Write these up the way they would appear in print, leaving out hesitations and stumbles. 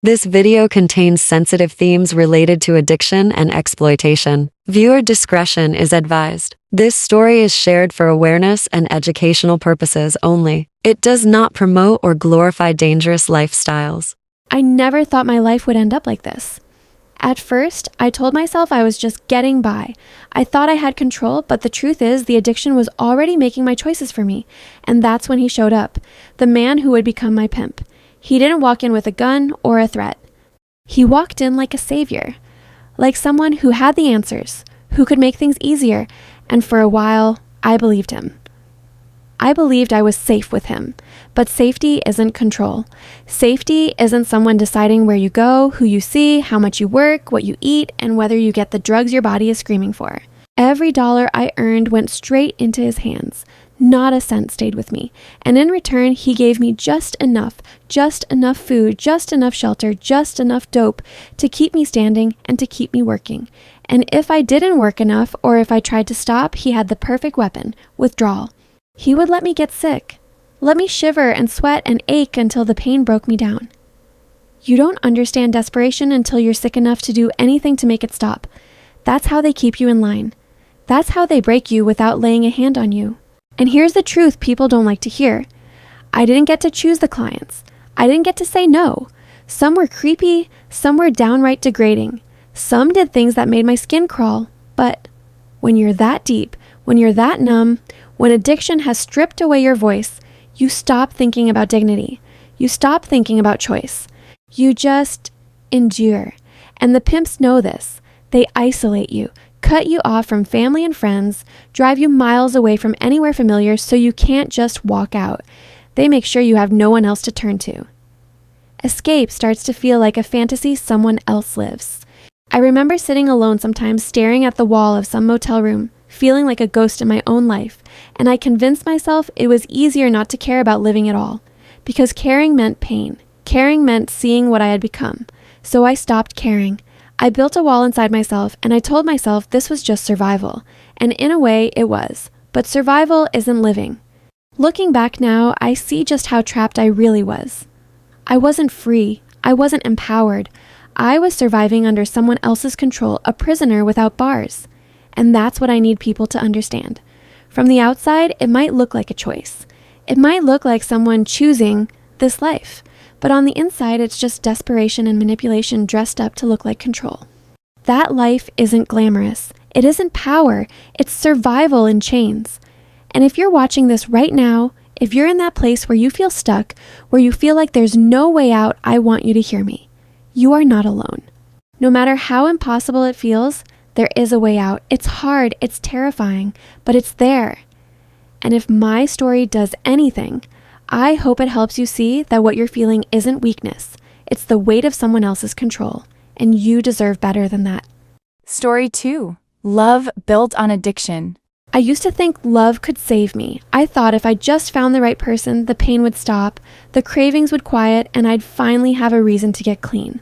This video contains sensitive themes related to addiction and exploitation. Viewer discretion is advised. This story is shared for awareness and educational purposes only. It does not promote or glorify dangerous lifestyles. I never thought my life would end up like this. At first, I told myself I was just getting by. I thought I had control, but the truth is the addiction was already making my choices for me. And that's when he showed up, the man who would become my pimp. He didn't walk in with a gun or a threat. He walked in like a savior, like someone who had the answers, who could make things easier, and for a while, I believed him. I believed I was safe with him, but safety isn't control. Safety isn't someone deciding where you go, who you see, how much you work, what you eat, and whether you get the drugs your body is screaming for. Every dollar I earned went straight into his hands. Not a cent stayed with me. And in return, he gave me just enough food, just enough shelter, just enough dope to keep me standing and to keep me working. And if I didn't work enough, or if I tried to stop, he had the perfect weapon, withdrawal. He would let me get sick, let me shiver and sweat and ache until the pain broke me down. You don't understand desperation until you're sick enough to do anything to make it stop. That's how they keep you in line. That's how they break you without laying a hand on you. And here's the truth people don't like to hear. I didn't get to choose the clients. I didn't get to say no. Some were creepy, some were downright degrading. Some did things that made my skin crawl. But when you're that deep, when you're that numb, when addiction has stripped away your voice, you stop thinking about dignity. You stop thinking about choice. You just endure. And the pimps know this. They isolate you, cut you off from family and friends, drive you miles away from anywhere familiar so you can't just walk out. They make sure you have no one else to turn to. Escape starts to feel like a fantasy someone else lives. I remember sitting alone sometimes staring at the wall of some motel room, feeling like a ghost in my own life, and I convinced myself it was easier not to care about living at all, because caring meant pain. Caring meant seeing what I had become. So I stopped caring. I built a wall inside myself, and I told myself this was just survival. And in a way, it was. But survival isn't living. Looking back now, I see just how trapped I really was. I wasn't free. I wasn't empowered. I was surviving under someone else's control, a prisoner without bars. And that's what I need people to understand. From the outside, it might look like a choice. It might look like someone choosing this life. But on the inside, it's just desperation and manipulation dressed up to look like control. That life isn't glamorous. It isn't power. It's survival in chains. And if you're watching this right now, if you're in that place where you feel stuck, where you feel like there's no way out, I want you to hear me. You are not alone. No matter how impossible it feels, there is a way out. It's hard, it's terrifying, but it's there. And if my story does anything, I hope it helps you see that what you're feeling isn't weakness. It's the weight of someone else's control, and you deserve better than that. Story 2. Love built on addiction. I used to think love could save me. I thought if I just found the right person, the pain would stop, the cravings would quiet, and I'd finally have a reason to get clean.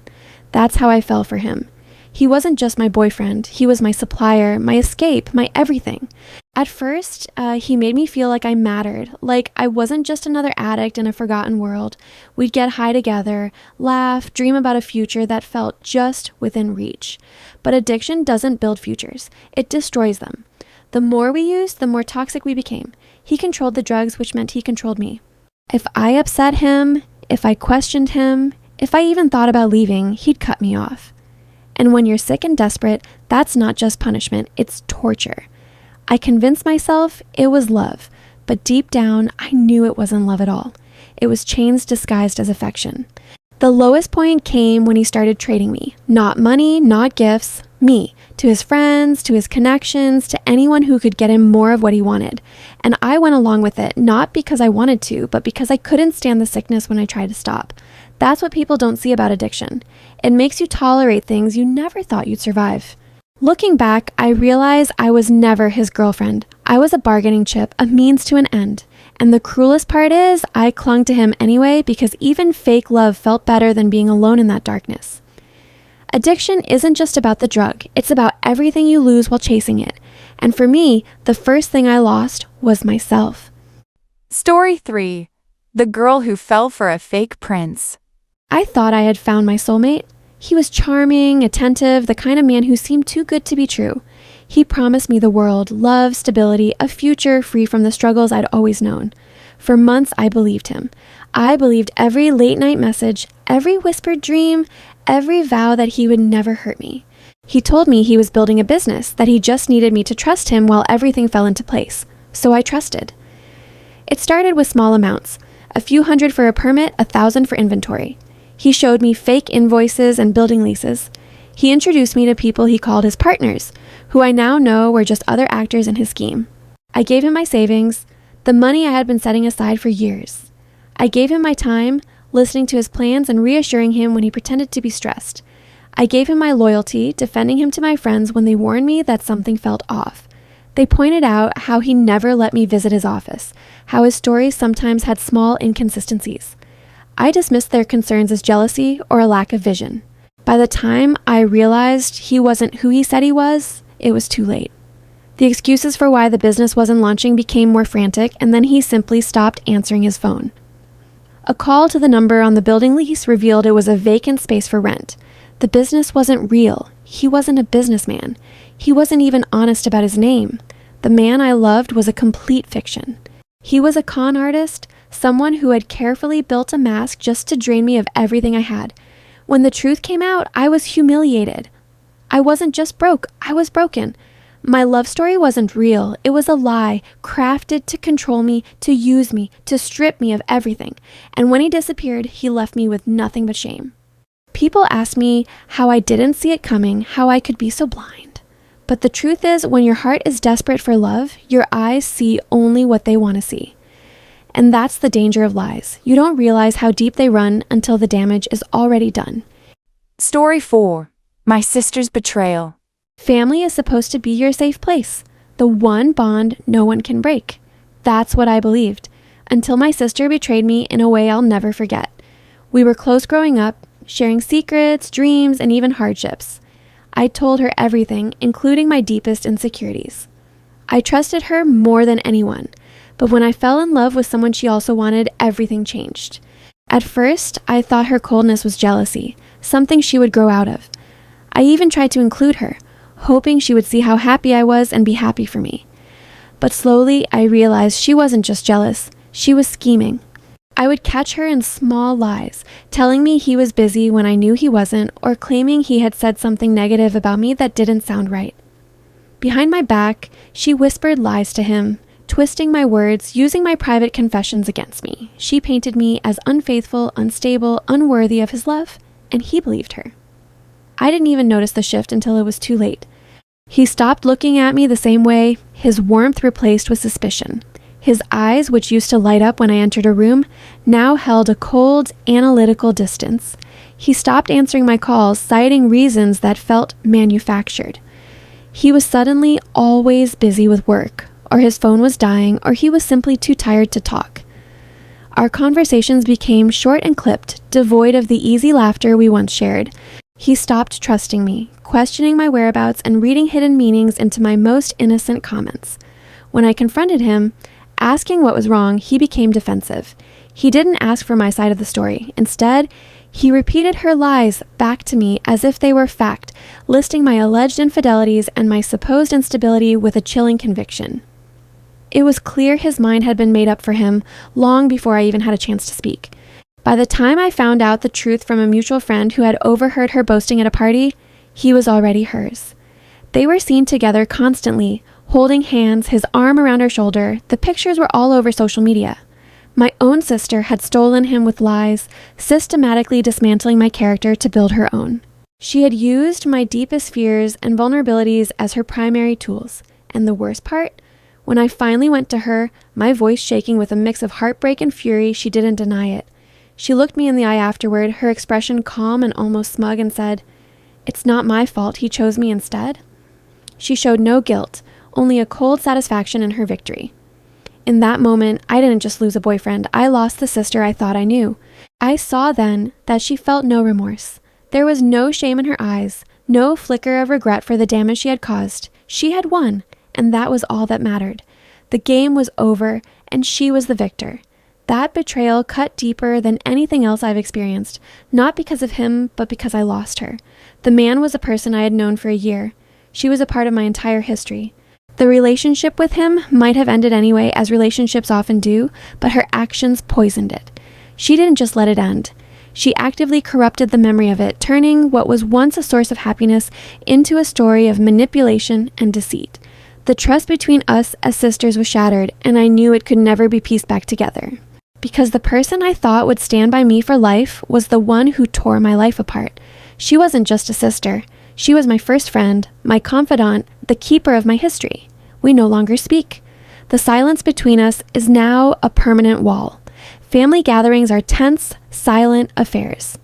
That's how I fell for him. He wasn't just my boyfriend. He was my supplier, my escape, my everything. At first, he made me feel like I mattered, like I wasn't just another addict in a forgotten world. We'd get high together, laugh, dream about a future that felt just within reach. But addiction doesn't build futures. It destroys them. The more we used, the more toxic we became. He controlled the drugs, which meant he controlled me. If I upset him, if I questioned him, if I even thought about leaving, he'd cut me off. And when you're sick and desperate, that's not just punishment, it's torture. I convinced myself it was love, but deep down, I knew it wasn't love at all. It was chains disguised as affection. The lowest point came when he started trading me. Not money, not gifts, me. To his friends, to his connections, to anyone who could get him more of what he wanted. And I went along with it, not because I wanted to, but because I couldn't stand the sickness when I tried to stop. That's what people don't see about addiction. It makes you tolerate things you never thought you'd survive. Looking back, I realize I was never his girlfriend. I was a bargaining chip, a means to an end. And the cruelest part is, I clung to him anyway because even fake love felt better than being alone in that darkness. Addiction isn't just about the drug, it's about everything you lose while chasing it. And for me, the first thing I lost was myself. Story 3. The girl who fell for a fake prince. I thought I had found my soulmate. He was charming, attentive, the kind of man who seemed too good to be true. He promised me the world, love, stability, a future free from the struggles I'd always known. For months, I believed him. I believed every late-night message, every whispered dream, every vow that he would never hurt me. He told me he was building a business, that he just needed me to trust him while everything fell into place. So I trusted. It started with small amounts, a few hundred for a permit, 1,000 for inventory. He showed me fake invoices and building leases. He introduced me to people he called his partners, who I now know were just other actors in his scheme. I gave him my savings, the money I had been setting aside for years. I gave him my time, listening to his plans and reassuring him when he pretended to be stressed. I gave him my loyalty, defending him to my friends when they warned me that something felt off. They pointed out how he never let me visit his office, how his stories sometimes had small inconsistencies. I dismissed their concerns as jealousy or a lack of vision. By the time I realized he wasn't who he said he was, it was too late. The excuses for why the business wasn't launching became more frantic, and then he simply stopped answering his phone. A call to the number on the building lease revealed it was a vacant space for rent. The business wasn't real. He wasn't a businessman. He wasn't even honest about his name. The man I loved was a complete fiction. He was a con artist, someone who had carefully built a mask just to drain me of everything I had. When the truth came out, I was humiliated. I wasn't just broke, I was broken. My love story wasn't real. It was a lie, crafted to control me, to use me, to strip me of everything. And when he disappeared, he left me with nothing but shame. People ask me how I didn't see it coming, how I could be so blind. But the truth is, when your heart is desperate for love, your eyes see only what they want to see. And that's the danger of lies. You don't realize how deep they run until the damage is already done. Story 4. My sister's betrayal. Family is supposed to be your safe place, the one bond no one can break. That's what I believed, until my sister betrayed me in a way I'll never forget. We were close growing up, sharing secrets, dreams, and even hardships. I told her everything, including my deepest insecurities. I trusted her more than anyone, but when I fell in love with someone she also wanted, everything changed. At first, I thought her coldness was jealousy, something she would grow out of. I even tried to include her, hoping she would see how happy I was and be happy for me. But slowly, I realized she wasn't just jealous, she was scheming. I would catch her in small lies, telling me he was busy when I knew he wasn't, or claiming he had said something negative about me that didn't sound right. Behind my back, she whispered lies to him, twisting my words, using my private confessions against me. She painted me as unfaithful, unstable, unworthy of his love, and he believed her. I didn't even notice the shift until it was too late. He stopped looking at me the same way, his warmth replaced with suspicion. His eyes, which used to light up when I entered a room, now held a cold, analytical distance. He stopped answering my calls, citing reasons that felt manufactured. He was suddenly always busy with work, or his phone was dying, or he was simply too tired to talk. Our conversations became short and clipped, devoid of the easy laughter we once shared. He stopped trusting me, questioning my whereabouts and reading hidden meanings into my most innocent comments. When I confronted him, asking what was wrong, he became defensive. He didn't ask for my side of the story. Instead, he repeated her lies back to me as if they were fact, listing my alleged infidelities and my supposed instability with a chilling conviction. It was clear his mind had been made up for him long before I even had a chance to speak. By the time I found out the truth from a mutual friend who had overheard her boasting at a party, he was already hers. They were seen together constantly, holding hands, his arm around her shoulder. The pictures were all over social media. My own sister had stolen him with lies, systematically dismantling my character to build her own. She had used my deepest fears and vulnerabilities as her primary tools. And the worst part? When I finally went to her, my voice shaking with a mix of heartbreak and fury, she didn't deny it. She looked me in the eye afterward, her expression calm and almost smug, and said, "It's not my fault he chose me instead." She showed no guilt, only a cold satisfaction in her victory. In that moment, I didn't just lose a boyfriend, I lost the sister I thought I knew. I saw then that she felt no remorse. There was no shame in her eyes, no flicker of regret for the damage she had caused. She had won, and that was all that mattered. The game was over, and she was the victor. That betrayal cut deeper than anything else I've experienced, not because of him, but because I lost her. The man was a person I had known for a year. She was a part of my entire history. The relationship with him might have ended anyway, as relationships often do, but her actions poisoned it. She didn't just let it end. She actively corrupted the memory of it, turning what was once a source of happiness into a story of manipulation and deceit. The trust between us as sisters was shattered, and I knew it could never be pieced back together. Because the person I thought would stand by me for life was the one who tore my life apart. She wasn't just a sister. She was my first friend, my confidant, the keeper of my history. We no longer speak. The silence between us is now a permanent wall. Family gatherings are tense, silent affairs.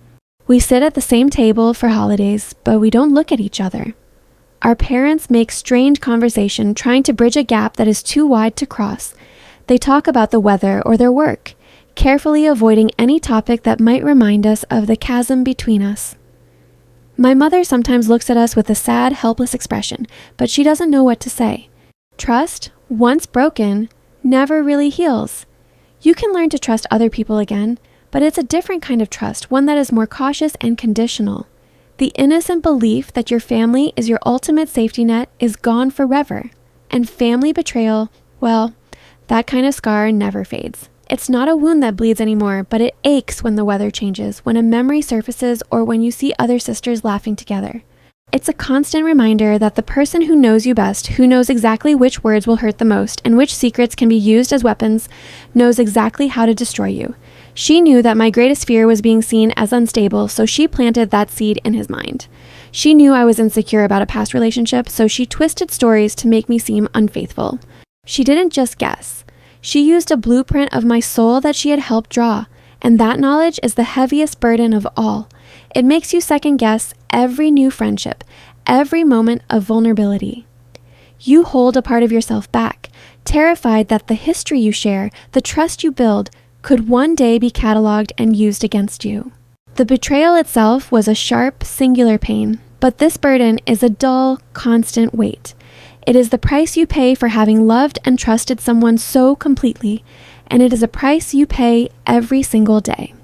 We sit at the same table for holidays, but we don't look at each other. Our parents make strained conversation, trying to bridge a gap that is too wide to cross. They talk about the weather or their work, carefully avoiding any topic that might remind us of the chasm between us. My mother sometimes looks at us with a sad, helpless expression, but she doesn't know what to say. Trust, once broken, never really heals. You can learn to trust other people again, but it's a different kind of trust, one that is more cautious and conditional. The innocent belief that your family is your ultimate safety net is gone forever. And family betrayal, well, that kind of scar never fades. It's not a wound that bleeds anymore, but it aches when the weather changes, when a memory surfaces, or when you see other sisters laughing together. It's a constant reminder that the person who knows you best, who knows exactly which words will hurt the most and which secrets can be used as weapons, knows exactly how to destroy you. She knew that my greatest fear was being seen as unstable, so she planted that seed in his mind. She knew I was insecure about a past relationship, so she twisted stories to make me seem unfaithful. She didn't just guess. She used a blueprint of my soul that she had helped draw, and that knowledge is the heaviest burden of all. It makes you second guess every new friendship, every moment of vulnerability. You hold a part of yourself back, terrified that the history you share, the trust you build, could one day be cataloged and used against you. The betrayal itself was a sharp, singular pain, but this burden is a dull, constant weight. It is the price you pay for having loved and trusted someone so completely, and it is a price you pay every single day.